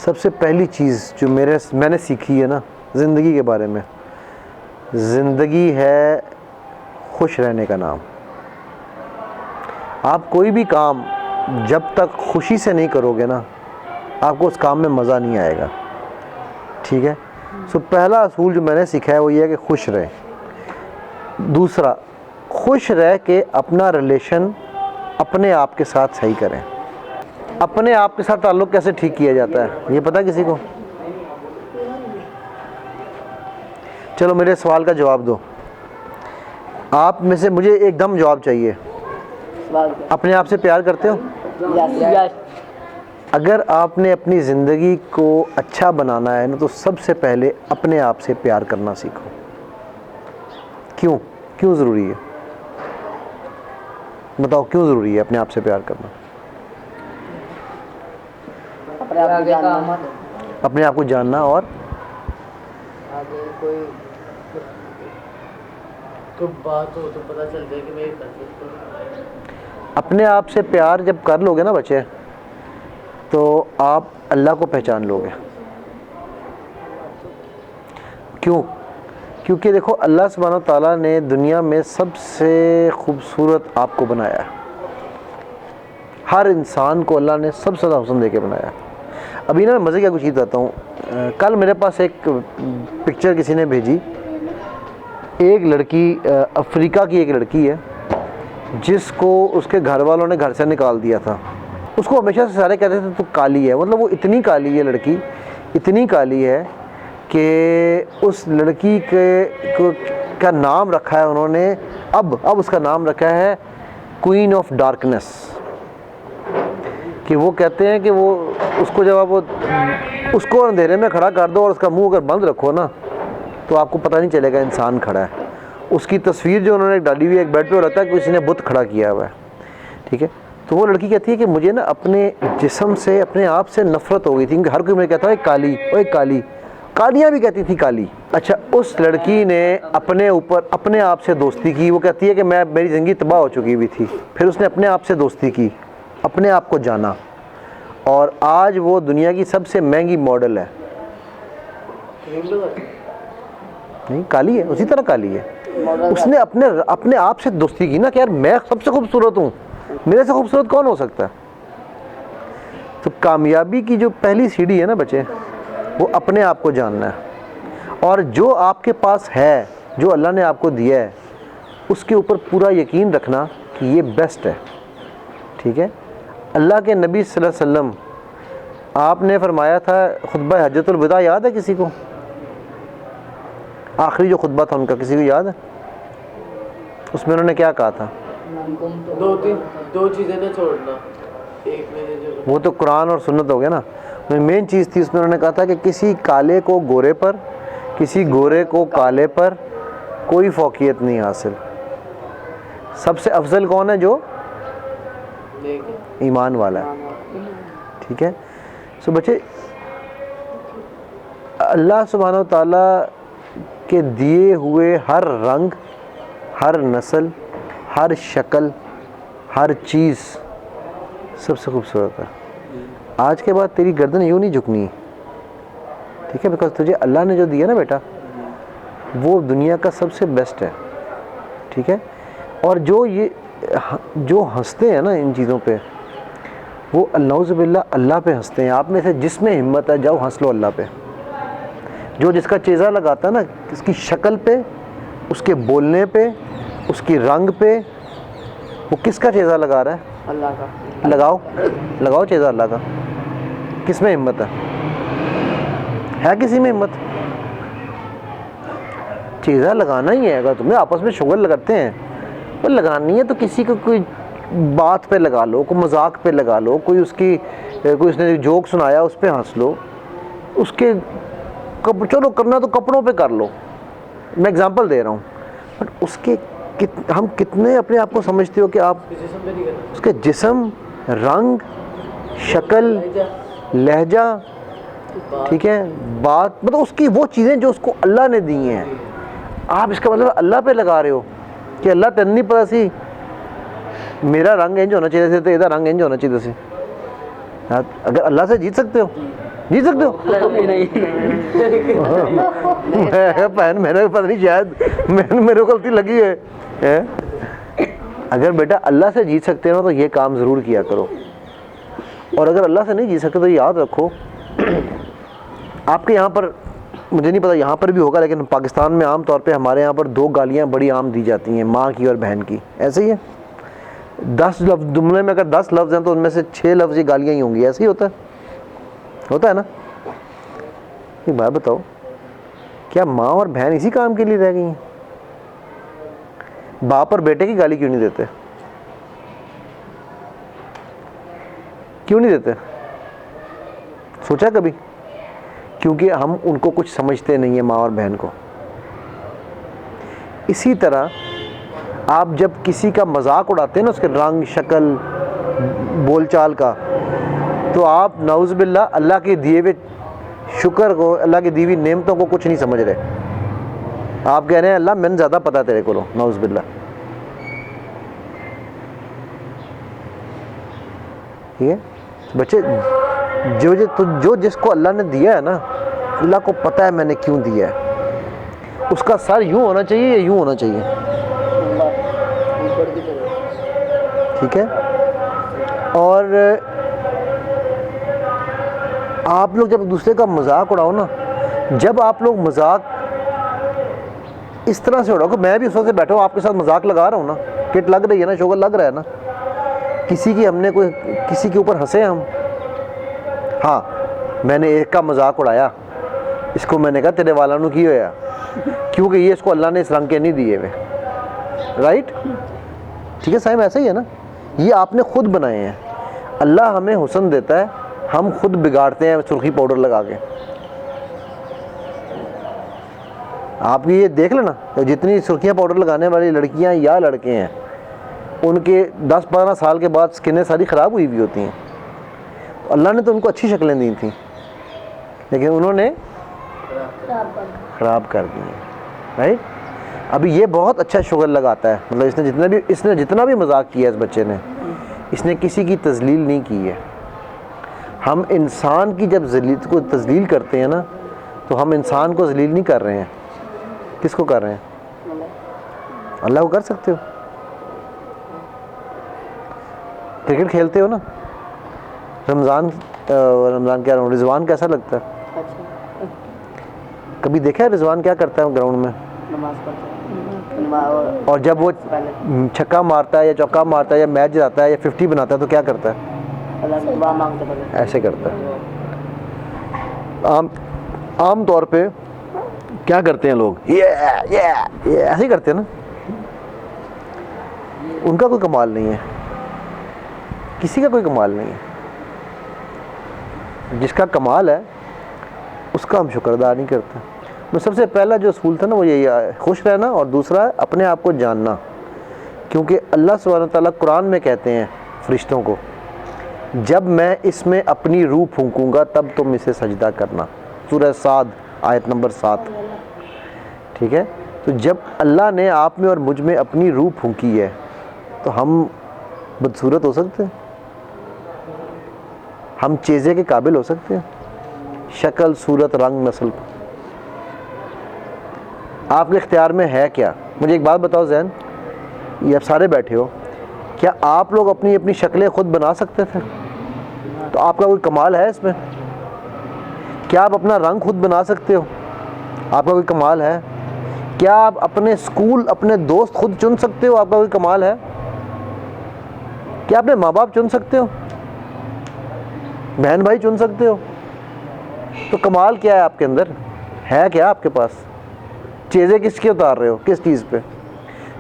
سب سے پہلی چیز جو میں نے سیکھی ہے نا زندگی کے بارے میں، زندگی ہے خوش رہنے کا نام۔ آپ کوئی بھی کام جب تک خوشی سے نہیں کرو گے نا، آپ کو اس کام میں مزہ نہیں آئے گا، ٹھیک ہے؟ سو پہلا اصول جو میں نے سیکھا ہے وہ یہ ہے کہ خوش رہیں۔ دوسرا، خوش رہ کے اپنا ریلیشن اپنے آپ کے ساتھ صحیح کریں۔ اپنے آپ کے ساتھ تعلق کیسے ٹھیک کیا جاتا ہے یہ پتہ کسی کو؟ چلو میرے سوال کا جواب دو، آپ میں سے مجھے ایک دم جواب چاہیے۔ اپنے آپ سے پیار کرتے ہو؟ اگر آپ نے اپنی زندگی کو اچھا بنانا ہے نا تو سب سے پہلے اپنے آپ سے پیار کرنا سیکھو۔ کیوں ضروری ہے؟ بتاؤ کیوں ضروری ہے اپنے آپ سے پیار کرنا؟ اپنے آپ کو جاننا اور بات ہو تو پتہ چل جائے کہ میں اپنے آپ سے پیار جب کر لو گے نا بچے تو آپ اللہ کو پہچان لو گے۔ کیونکہ دیکھو اللہ سبحانہ و تعالیٰ نے دنیا میں سب سے خوبصورت آپ کو بنایا ہے۔ ہر انسان کو اللہ نے سب سے زیادہ حسن دے کے بنایا ہے۔ ابھی نا میں مزے کیا کچھ چیز بتاتا ہوں، کل میرے پاس ایک پکچر کسی نے بھیجی، ایک لڑکی، افریقہ کی ایک لڑکی ہے جس کو اس کے گھر والوں نے گھر سے نکال دیا تھا۔ اس کو ہمیشہ سے سارے کہتے تھے تو کالی ہے، مطلب وہ اتنی کالی ہے لڑکی، اتنی کالی ہے کہ اس لڑکی کا نام رکھا ہے انہوں نے، اب اس کا نام رکھا ہے کوئین آف ڈارکنیس، کہ وہ کہتے ہیں کہ وہ اس کو جب اس کو اندھیرے میں کھڑا کر دو اور اس کا منہ اگر بند رکھو نا تو آپ کو پتہ نہیں چلے گا انسان کھڑا ہے۔ اس کی تصویر جو انہوں نے ڈالی ہوئی ہے ایک بیڈ پہ رہتا ہے کہ کسی نے بت کھڑا کیا ہوا ہے، ٹھیک ہے؟ تو وہ لڑکی کہتی ہے کہ مجھے نا اپنے جسم سے، اپنے آپ سے نفرت ہو گئی تھی، کیونکہ ہر کوئی مجھے کہتا ہے کالی، اوے کالی، کالیاں بھی کہتی تھی کالی۔ اچھا، اس لڑکی نے اپنے آپ سے دوستی کی۔ وہ کہتی ہے کہ میری زندگی تباہ ہو چکی ہوئی تھی، پھر اس نے اپنے آپ سے دوستی کی، اپنے آپ کو جانا، اور آج وہ دنیا کی سب سے مہنگی ماڈل ہے۔ نہیں، کالی ہے، اسی طرح کالی ہے۔ اس نے اپنے آپ سے دوستی کی نا کہ یار میں سب سے خوبصورت ہوں، میرے سے خوبصورت کون ہو سکتا ہے؟ تو کامیابی کی جو پہلی سیڑھی ہے نا بچے، وہ اپنے آپ کو جاننا ہے، اور جو آپ کے پاس ہے، جو اللہ نے آپ کو دیا ہے، اس کے اوپر پورا یقین رکھنا کہ یہ بیسٹ ہے، ٹھیک ہے؟ اللہ کے نبی صلی اللہ علیہ وسلم، آپ نے فرمایا تھا، خطبہ حجۃ الوداع یاد ہے کسی کو؟ آخری جو خطبہ تھا ان کا کسی کو یاد ہے؟ اس میں انہوں نے کیا کہا تھا؟ دو چیزیں نہ چھوڑنا، ایک میں جو وہ تو قرآن اور سنت ہو گیا نا۔ مین چیز تھی اس میں انہوں نے کہا تھا کہ کسی کالے کو گورے پر، کسی گورے کو کالے پر کوئی فوقیت نہیں حاصل۔ سب سے افضل کون ہے؟ جو ایمان والا ہے، ٹھیک ہے؟ سو بچے، اللہ سبحانہ و تعالیٰ کے دیے ہوئے ہر رنگ، ہر نسل، ہر شکل، ہر چیز سب سے خوبصورت ہے۔ آج کے بعد تیری گردن یوں نہیں جھکنی، ٹھیک ہے؟ بیکاز تجھے اللہ نے جو دیا نا بیٹا، وہ دنیا کا سب سے بیسٹ ہے، ٹھیک ہے؟ اور جو ہنستے ہیں نا ان چیزوں پہ، وہ نعوذ باللہ اللہ پہ ہنستے ہیں۔ آپ میں سے جس میں ہمت ہے جاؤ ہنس لو اللہ پہ۔ جو جس کا چیزہ لگاتا ہے نا، اس کی شکل پہ، اس کے بولنے پہ، اس کی رنگ پہ، وہ کس کا چیزہ لگا رہا ہے؟ اللہ کا۔ لگاؤ چیزہ اللہ کا۔ کس میں ہمت ہے کسی میں ہمت؟ چیزہ لگانا ہی ہے۔ اگر تمہیں آپس میں شغل لگاتے ہیں، وہ لگانی ہے تو کسی کو کوئی بات پہ لگا لو، کوئی مذاق پہ لگا لو، کوئی اس نے جوک سنایا اس پہ ہنس لو، اس کے چلو کرنا تو کپڑوں پہ کر لو، میں اگزامپل دے رہا ہوں، بٹ اس کے ہم کتنے اپنے آپ کو سمجھتے ہو کہ آپ اس کے جسم، رنگ، شکل، لہجہ، ٹھیک ہے، بات، مطلب اس کی وہ چیزیں جو اس کو اللہ نے دی ہیں، آپ اس کا مطلب اللہ پہ لگا رہے ہو کہ اللہ تین نہیں پتا سی میرا رنگ انج ہونا چاہیے تھا، یہ رنگ انج ہونا چاہیے سی۔ اگر اللہ سے جیت سکتے ہو جیت سکتے ہو؟ بہن میرے کو پتہ نہیں، شاید میرے کو غلطی لگی ہے. اگر بیٹا اللہ سے جیت سکتے ہو تو یہ کام ضرور کیا کرو، اور اگر اللہ سے نہیں جیت سکتے تو یاد رکھو آپ کے یہاں پر، مجھے نہیں پتا یہاں پر بھی ہوگا، لیکن پاکستان میں عام طور پہ ہمارے یہاں پر 2 گالیاں بڑی عام دی جاتی ہیں، ماں کی اور بہن کی. ایسے ہی ہے، 10 لفظ جملے میں اگر 10 لفظ ہیں تو ان میں سے 6 لفظ یہ گالیاں ہی ہوں گی. ایسے ہی ہوتا ہے نا. ایک بات بتاؤ، کیا ماں اور بہن اسی کام کے لیے رہ گئی ہیں؟ باپ اور بیٹے کی گالی کیوں نہیں دیتے؟ کیوں نہیں دیتے؟ سوچا کبھی؟ کیونکہ ہم ان کو کچھ سمجھتے نہیں ہیں، ماں اور بہن کو. اسی طرح آپ جب کسی کا مذاق اڑاتے ہیں نا، اس کے رنگ، شکل، بول چال کا، تو آپ نعوذ باللہ اللہ کے دیے ہوئے شکر کو، اللہ کی دی ہوئی نعمتوں کو کچھ نہیں سمجھ رہے. آپ کہہ رہے ہیں اللہ میں نے زیادہ پتہ تیرے کو، نعوذ باللہ. ٹھیک ہے بچے، جو جس کو اللہ نے دیا ہے نا، اللہ کو پتہ ہے میں نے کیوں دیا ہے. اس کا سر یوں ہونا چاہیے یا یوں ہونا چاہیے؟ ٹھیک ہے. اور آپ لوگ جب دوسرے کا مذاق اڑاؤ نا، جب آپ لوگ مذاق اس طرح سے اڑاؤ کہ میں بھی اس وقت سے بیٹھا ہوں آپ کے ساتھ مذاق لگا رہا ہوں نا، کٹ لگ رہی ہے نا، شوگر لگ رہا ہے نا، کسی کی ہم نے کوئی کسی کے اوپر ہنسے ہم، ہاں میں نے ایک کا مذاق اڑایا، اس کو میں نے کہا تیرے والا نو کی ہویا، کیونکہ یہ اس کو اللہ نے اس رنگ کے نہیں دیے ہوئے. رائٹ؟ ٹھیک ہے صاحب، ایسا ہی ہے نا. یہ آپ نے خود بنائے ہیں. اللہ ہمیں حسن دیتا ہے، ہم خود بگاڑتے ہیں سرخی پاؤڈر لگا کے. آپ یہ دیکھ لینا، جتنی سرخیاں پاؤڈر لگانے والی لڑکیاں یا لڑکے ہیں، ان کے 10-15 سال کے بعد سکنیں ساری خراب ہوئی بھی ہوتی ہیں. اللہ نے تو ان کو اچھی شکلیں دی تھیں، لیکن انہوں نے خراب کر دی ہیں. رائٹ؟ ابھی یہ بہت اچھا شغل لگاتا ہے، مطلب اس نے جتنا بھی مذاق کیا ہے اس بچے نے، اس نے کسی کی تذلیل نہیں کی ہے. ہم انسان کی جب کو تذلیل کرتے ہیں نا، تو ہم انسان کو ذلیل نہیں کر رہے ہیں. کس کو کر رہے ہیں؟ اللہ کو. کر سکتے ہو؟ کرکٹ کھیلتے ہو نا، رمضان کیا رہا ہوں، رضوان کیسا لگتا ہے؟ کبھی دیکھا ہے رضوان کیا کرتا ہے گراؤنڈ میں؟ اور جب وہ چھکا مارتا ہے یا چوکا مارتا ہے یا میچ جاتا ہے یا 50 بناتا ہے تو کیا کرتا ہے؟ ایسے کرتا ہے. عام طور پہ کیا کرتے ہیں لوگ؟ ایسے ہی کرتے ہیں نا. ان کا کوئی کمال نہیں ہے، کسی کا کوئی کمال نہیں ہے. جس کا کمال ہے اس کا ہم شکر ادا نہیں کرتے. میں سب سے پہلا جو اصول تھا نا وہ یہی ہے، خوش رہنا، اور دوسرا اپنے آپ کو جاننا. کیونکہ اللہ سبحانہ تعالیٰ قرآن میں کہتے ہیں فرشتوں کو، جب میں اس میں اپنی روح پھونکوں گا تب تم اسے سجدہ کرنا. سورہ صاد آیت نمبر 7. ٹھیک ہے. تو جب اللہ نے آپ میں اور مجھ میں اپنی روح پھونکی ہے تو ہم بدصورت ہو سکتے ہیں؟ ہم چیزے کے قابل ہو سکتے ہیں؟ شکل، صورت، رنگ، نسل آپ کے اختیار میں ہے کیا؟ مجھے ایک بات بتاؤ ذہن، یہ آپ سارے بیٹھے ہو، کیا آپ لوگ اپنی شکلیں خود بنا سکتے تھے؟ تو آپ کا کوئی کمال ہے اس میں؟ کیا آپ اپنا رنگ خود بنا سکتے ہو؟ آپ کا کوئی کمال ہے؟ کیا آپ اپنے اسکول، اپنے دوست خود چن سکتے ہو؟ آپ کا کوئی کمال ہے؟ کیا اپنے ماں باپ چن سکتے ہو؟ بہن بھائی چن سکتے ہو؟ تو کمال کیا ہے آپ کے اندر؟ ہے کیا آپ کے پاس؟ چیزیں کس کے اتار رہے ہو؟ کس چیز پہ؟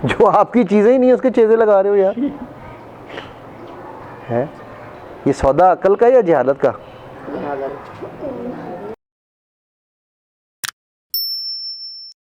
جو آپ کی چیزیں ہی نہیں ہیں اس کے چیزیں لگا رہے ہو یار. ہے یہ سودا عقل کا یا جہالت کا؟